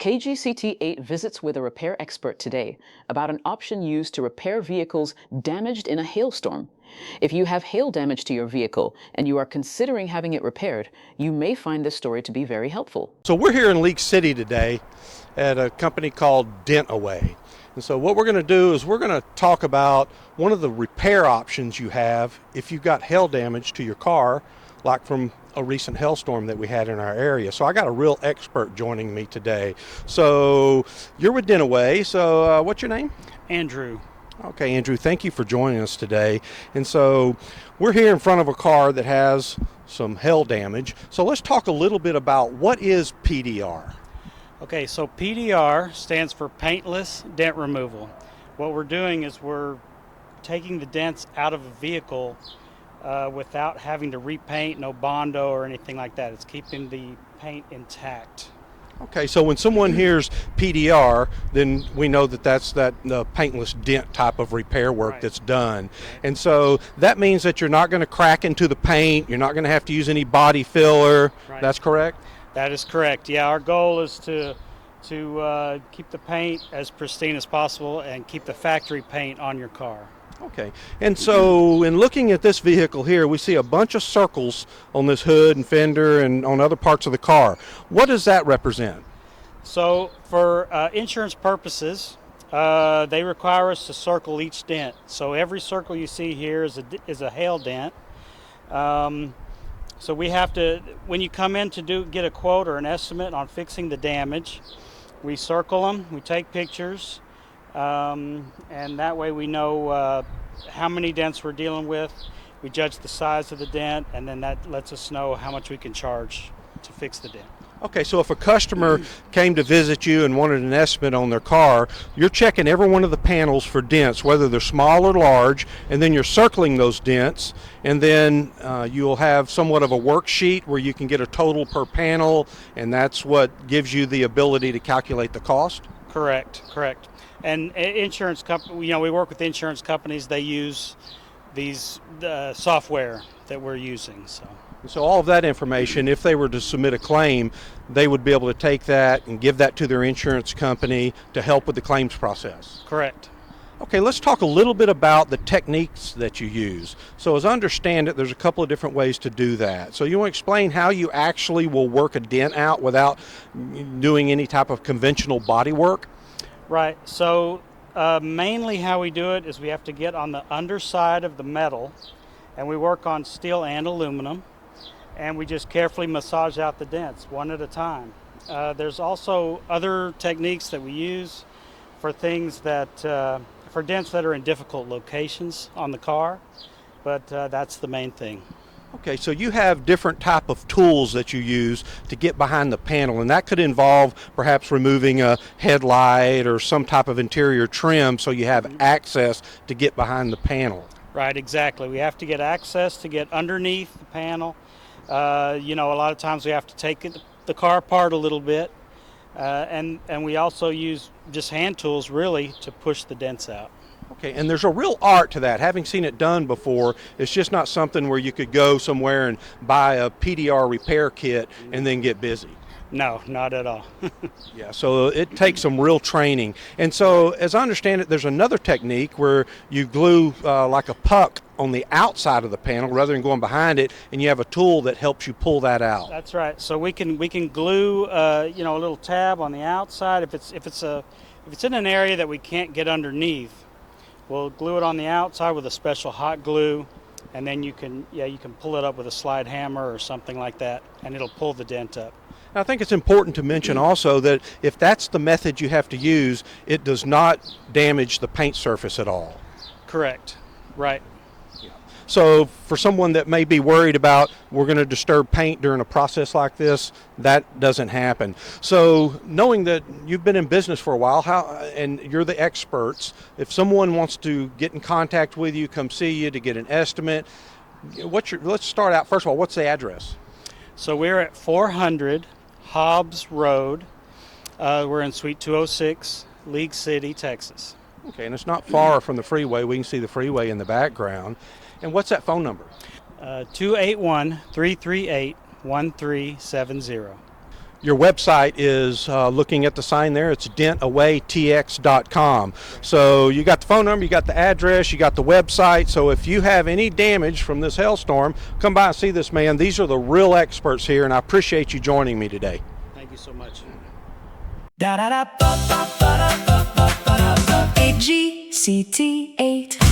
KGCT 8 visits with a repair expert today about an option used to repair vehicles damaged in a hailstorm. If you have hail damage to your vehicle and you are considering having it repaired, you may find this story to be very helpful. So we're here in League City today at a company called Dent Away. And so what we're going to do is we're going to talk about one of the repair options you have if you've got hail damage to your car, like from a recent hailstorm that we had in our area. So I got a real expert joining me today. So you're with Dent Away. So what's your name? Andrew. Okay, Andrew, thank you for joining us today. And so we're here in front of a car that has some hail damage. So let's talk a little bit about what is PDR. Okay, so PDR stands for paintless dent removal. What we're doing is we're taking the dents out of a vehicle without having to repaint, no Bondo or anything like that. It's keeping the paint intact. Okay, so when someone hears PDR, then we know that that's the paintless dent type of repair work Right. that's done. And so that means that you're not going to crack into the paint, you're not going to have to use any body filler. Right. That's correct? That is correct. Yeah, our goal is to keep the paint as pristine as possible and keep the factory paint on your car. Okay, and so in looking at this vehicle here, we see a bunch of circles on this hood and fender and on other parts of the car. What does that represent? So for insurance purposes, they require us to circle each dent. So every circle you see here is a hail dent. So we have to, when you come in to get a quote or an estimate on fixing the damage, we circle them, we take pictures, and that way we know how many dents we're dealing with. We judge the size of the dent, and then that lets us know how much we can charge to fix the dent. Okay, so if a customer came to visit you and wanted an estimate on their car, you're checking every one of the panels for dents, whether they're small or large, and then you're circling those dents, and then you'll have somewhat of a worksheet where you can get a total per panel, and that's what gives you the ability to calculate the cost? Correct. And insurance company, we work with insurance companies. They use these software that we're using. So all of that information, if they were to submit a claim, they would be able to take that and give that to their insurance company to help with the claims process. Correct. Okay, let's talk a little bit about the techniques that you use. So as I understand it, there's a couple of different ways to do that. So you want to explain how you actually will work a dent out without doing any type of conventional body work? Right. So mainly how we do it is we have to get on the underside of the metal, and we work on steel and aluminum, and we just carefully massage out the dents one at a time. There's also other techniques that we use for things for dents that are in difficult locations on the car, but that's the main thing. Okay, so you have different type of tools that you use to get behind the panel, and that could involve perhaps removing a headlight or some type of interior trim so you have access to get behind the panel. Right, exactly. We have to get access to get underneath the panel. A lot of times we have to take the car apart a little bit, and we also use just hand tools really to push the dents out. Okay, and there's a real art to that. Having seen it done before, it's just not something where you could go somewhere and buy a PDR repair kit and then get busy. No, not at all. Yeah, so it takes some real training. And so, as I understand it, there's another technique where you glue like a puck on the outside of the panel rather than going behind it, and you have a tool that helps you pull that out. That's right. So we can glue a little tab on the outside. If it's in an area that we can't get underneath, we'll glue it on the outside with a special hot glue, and then you can pull it up with a slide hammer or something like that, and it'll pull the dent up. I think it's important to mention also that if that's the method you have to use, it does not damage the paint surface at all. Correct. Right. So for someone that may be worried about we're going to disturb paint during a process like this, that doesn't happen. So knowing that you've been in business for a while, and you're the experts, if someone wants to get in contact with you, come see you to get an estimate, let's start out, first of all, what's the address? So we're at 400 Hobbs Road. We're in Suite 206, League City, Texas. Okay, and it's not far from the freeway. We can see the freeway in the background. And what's that phone number? 281-338-1370. Your website is looking at the sign there. It's dentawaytx.com. So you got the phone number, you got the address, you got the website. So if you have any damage from this hailstorm, come by and see this man. These are the real experts here, and I appreciate you joining me today. Thank you so much. KGCT 8.